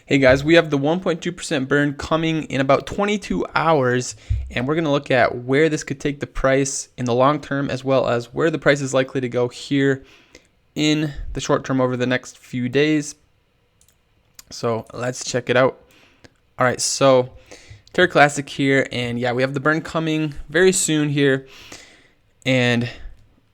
Hey guys, we have the 1.2% burn coming in about 22 hours, and we're going to look at where this could take the price in the long term, as well as where the price is likely to go here in the short term over the next few days. So let's check it out. All right, so Terra Classic here, and yeah, we have the burn coming very soon here, and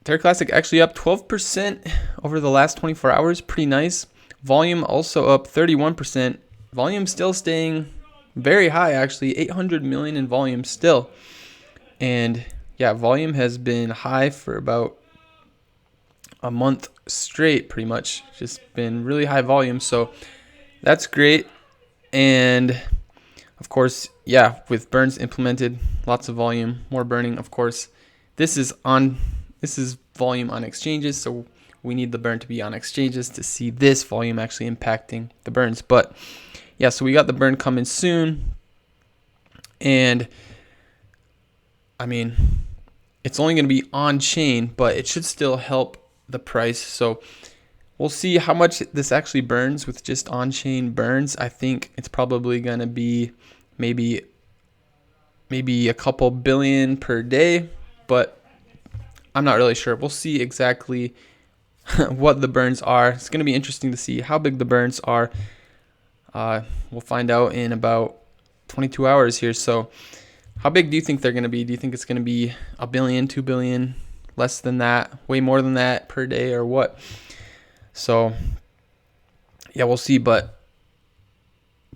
Terra Classic actually up 12% over the last 24 hours, pretty nice. Volume also up 31%. Volume still staying very high, actually 800 million in volume still. And yeah, volume has been high for about a month straight, pretty much. Just been really high volume, so that's great. And of course, yeah, with burns implemented, lots of volume, more burning, of course. This is volume on exchanges, so we need the burn to be on exchanges to see this volume actually impacting the burns. But yeah, so we got the burn coming soon, and I mean, it's only going to be on chain, but it should still help the price. So we'll see how much this actually burns with just on chain burns. I think it's probably going to be maybe a couple billion per day, but I'm not really sure. We'll see exactly what the burns are. It's going to be interesting to see how big the burns are. We'll find out in about 22 hours here. So how big do you think they're going to be? Do you think it's going to be a billion, 2 billion, less than that, way more than that per day, or what? So yeah, we'll see. But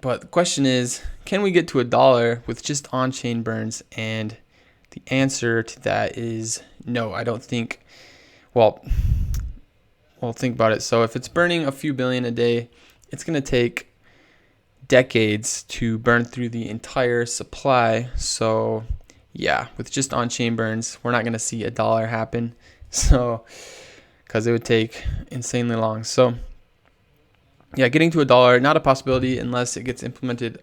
the question is, can we get to $1 with just on-chain burns? And the answer to that is no. I don't think. Well, think about it. So if it's burning a few billion a day, it's going to take decades to burn through the entire supply. So yeah, with just on-chain burns, we're not going to see $1 happen. So because it would take insanely long. So yeah, getting to $1, not a possibility unless it gets implemented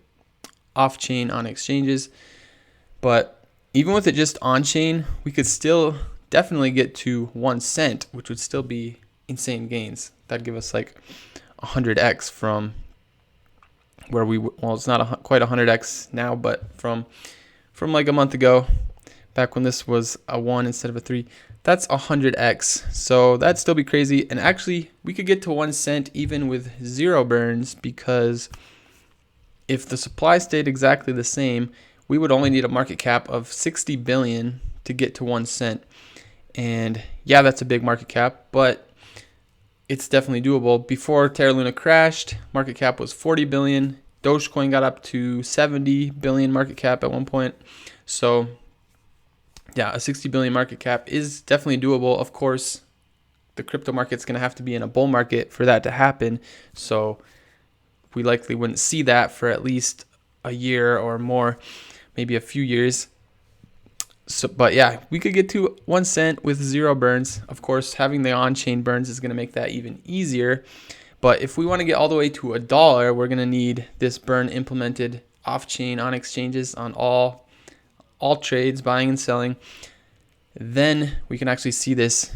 off-chain on exchanges. But even with it just on-chain, we could still definitely get to 1 cent, which would still be insane gains. That'd give us like 100x from where it's not quite 100x now, but from like a month ago, back when this was a 1 instead of a 3, that's 100x. So that'd still be crazy. And actually, we could get to 1 cent even with 0 burns, because if the supply stayed exactly the same, we would only need a market cap of 60 billion to get to 1 cent. And yeah, that's a big market cap, but it's definitely doable. Before Terra Luna crashed, market cap was 40 billion. Dogecoin got up to 70 billion market cap at one point. So yeah, a 60 billion market cap is definitely doable. Of course, the crypto market's going to have to be in a bull market for that to happen. So we likely wouldn't see that for at least a year or more, maybe a few years. So, but yeah, we could get to 1 cent with 0 burns. Of course, having the on-chain burns is going to make that even easier. But if we want to get all the way to $1, we're going to need this burn implemented off-chain on exchanges on all trades, buying and selling. Then we can actually see this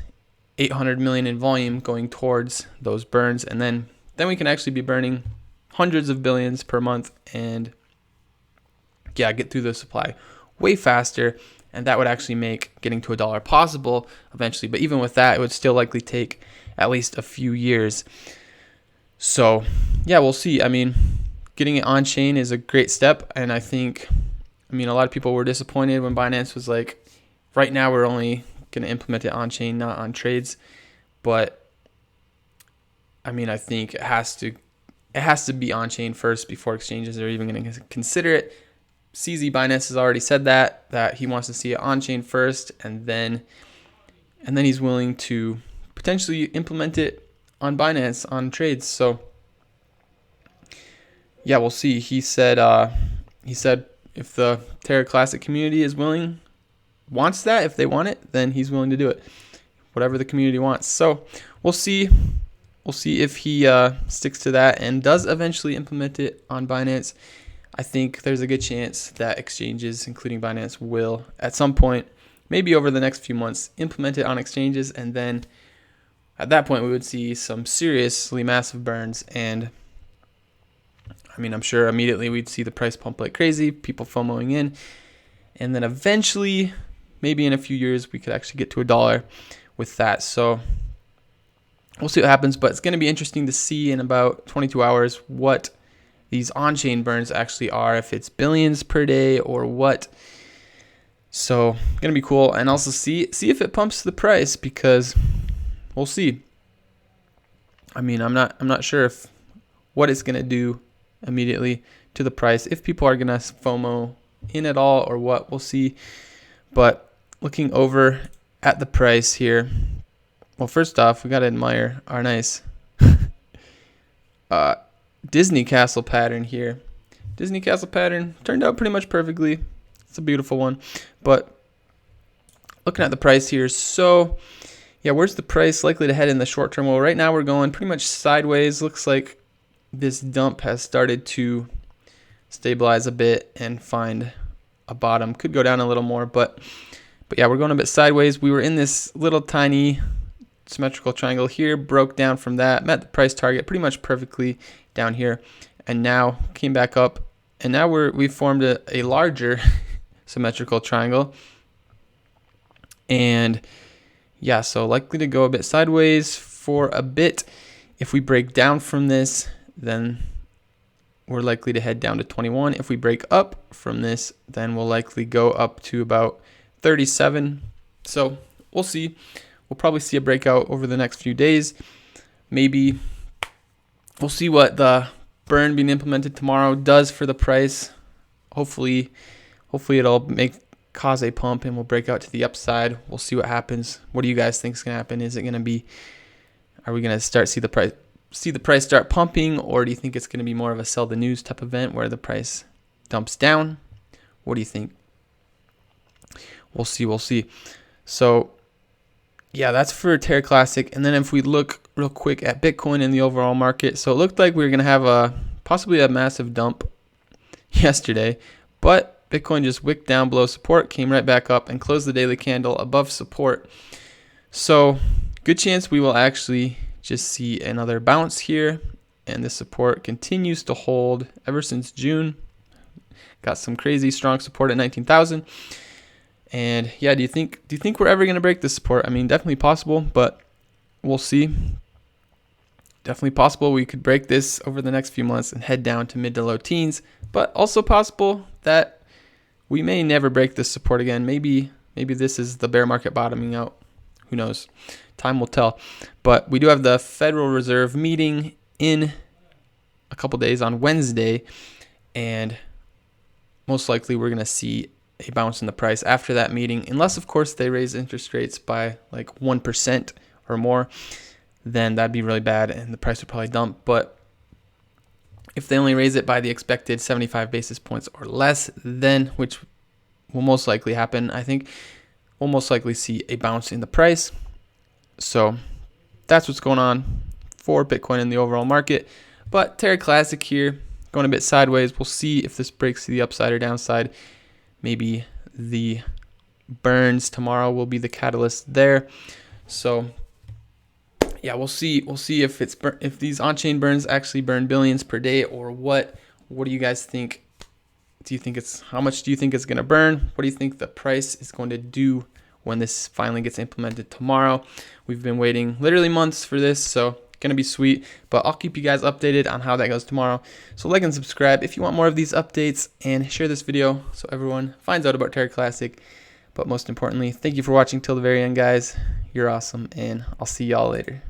800 million in volume going towards those burns, and then we can actually be burning hundreds of billions per month, and yeah, get through the supply way faster. And that would actually make getting to $1 possible eventually. But even with that, it would still likely take at least a few years. So yeah, we'll see. I mean, getting it on chain is a great step. And I mean, a lot of people were disappointed when Binance was like, right now we're only going to implement it on chain, not on trades. But I mean, I think it has to be on chain first before exchanges are even going to consider it. CZ Binance has already said that he wants to see it on chain first, and then he's willing to potentially implement it on Binance on trades. So yeah, we'll see. He said if the Terra Classic community wants that, if they want it, then he's willing to do it, whatever the community wants. So we'll see. We'll see if he sticks to that and does eventually implement it on Binance. I think there's a good chance that exchanges, including Binance, will at some point, maybe over the next few months, implement it on exchanges. And then at that point, we would see some seriously massive burns. And I mean, I'm sure immediately we'd see the price pump like crazy, people FOMOing in, and then eventually, maybe in a few years, we could actually get to $1 with that. So we'll see what happens, but it's going to be interesting to see in about 22 hours what these on-chain burns actually are, if it's billions per day or what. So going to be cool, and also see if it pumps the price, because we'll see. I mean, I'm not sure if what it's going to do immediately to the price, if people are going to FOMO in at all or what, we'll see. But looking over at the price here, well, first off, we got to admire our nice Disney castle pattern here. Disney castle pattern turned out pretty much perfectly. It's a beautiful one. But looking at the price here, so yeah, where's the price likely to head in the short term? Well, right now we're going pretty much sideways. Looks like this dump has started to stabilize a bit and find a bottom. Could go down a little more, but yeah, we're going a bit sideways. We were in this little tiny symmetrical triangle here, broke down from that, met the price target pretty much perfectly down here, and now came back up, and now we've formed a larger symmetrical triangle. And yeah, so likely to go a bit sideways for a bit. If we break down from this, then we're likely to head down to 21. If we break up from this, then we'll likely go up to about 37. So we'll see. We'll probably see a breakout over the next few days. Maybe we'll see what the burn being implemented tomorrow does for the price. Hopefully it'll cause a pump and we'll break out to the upside. We'll see what happens. What do you guys think is going to happen? Is it going to be, are we going to see the price start pumping, or do you think it's going to be more of a sell the news type event where the price dumps down? What do you think? We'll see. So yeah, that's for Terra Classic. And then if we look real quick at Bitcoin and the overall market, so it looked like we were going to have possibly a massive dump yesterday, but Bitcoin just wicked down below support, came right back up and closed the daily candle above support. So good chance we will actually just see another bounce here, and this support continues to hold ever since June. Got some crazy strong support at 19,000. And yeah, do you think we're ever going to break this support? I mean, definitely possible, but we'll see. Definitely possible we could break this over the next few months and head down to mid to low teens, but also possible that we may never break this support again. Maybe this is the bear market bottoming out. Who knows? Time will tell. But we do have the Federal Reserve meeting in a couple days on Wednesday, and most likely we're going to see a bounce in the price after that meeting, unless of course they raise interest rates by like 1% or more. Then that'd be really bad and the price would probably dump. But if they only raise it by the expected 75 basis points or less, then, which will most likely happen, I think we'll most likely see a bounce in the price. So that's what's going on for Bitcoin in the overall market. But Terra Classic here going a bit sideways. We'll see if this breaks to the upside or downside. Maybe the burns tomorrow will be the catalyst there. So yeah, we'll see if these on-chain burns actually burn billions per day or what. What do you guys think? How much do you think it's going to burn? What do you think the price is going to do when this finally gets implemented tomorrow? We've been waiting literally months for this, so gonna be sweet. But I'll keep you guys updated on how that goes tomorrow. So like and subscribe if you want more of these updates, and share this video so everyone finds out about Terra Classic. But most importantly, thank you for watching till the very end, guys. You're awesome, and I'll see y'all later.